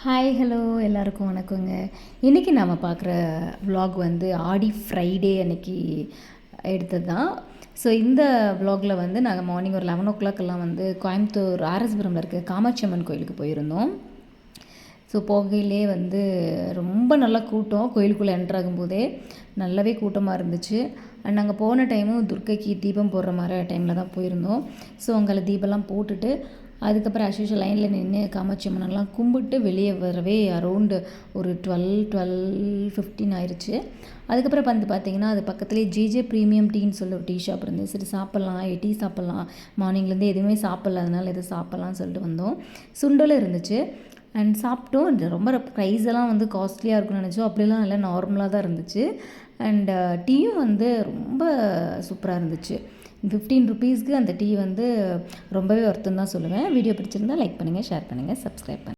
Hi hello எல்லாருக்கும் வணக்கங்க. இன்றைக்கி நாம் பார்க்குற vlog வந்து ஆடி ஃப்ரைடே அன்னைக்கு எடுத்தது தான். ஸோ இந்த vlogல வந்து நாங்கள் மார்னிங் ஒரு 11 வந்து கோயம்புத்தூர் ஆர்எஸ்புரமில் இருக்க காமாட்சி அம்மன் கோயிலுக்கு போயிருந்தோம். ஸோ போகையிலே வந்து ரொம்ப நல்லா கூட்டம், கோயிலுக்குள்ளே என்ட்ரு ஆகும்போதே நல்லாவே கூட்டமாக இருந்துச்சு. அண்ட் நாங்கள் போன டைமும் துர்க்கைக்கு தீபம் போடுற மாதிரி டைமில் தான் போயிருந்தோம். ஸோ அங்கே தீபம்லாம் போட்டுட்டு அதுக்கப்புறம் அஸ்யூஷுவல் லைனில் நின்று காமாட்சி அம்மனெல்லாம் கும்பிட்டு வெளியே வரவே அரௌண்டு ஒரு 12:15 ஆயிடுச்சு. அதுக்கப்புறம் வந்து பார்த்திங்கன்னா அது பக்கத்துலேயே ஜேஜே ப்ரீமியம் டீன்னு சொல்லி ஒரு டீ ஷாப் இருந்தது. சரி சாப்பிட்லாம், டீ சாப்பிட்லாம், மார்னிங்லேருந்து எதுவுமே சாப்பிட்ல, அதனால் எதுவும் சாப்பிட்லான்னு சொல்லிட்டு வந்தோம். சுண்டலும் இருந்துச்சு அண்ட் சாப்பிட்டோம். ரொம்ப ப்ரைஸ் எல்லாம் வந்து காஸ்ட்லியாக இருக்குன்னு நினச்சோம், அப்படிலாம் இல்லை, நார்மலாக தான் இருந்துச்சு. அண்ட் டீயும் வந்து ரொம்ப சூப்பராக இருந்துச்சு. 15 ருபீஸ்க்கு அந்த டீ வந்து ரொம்பவே ஒர்த்துன்னு தான் சொல்லுவேன். வீடியோ பிடிச்சிருந்தால் லைக் பண்ணுங்கள், ஷேர் பண்ணுங்கள், சப்ஸ்கிரைப் பண்ணுங்கள்.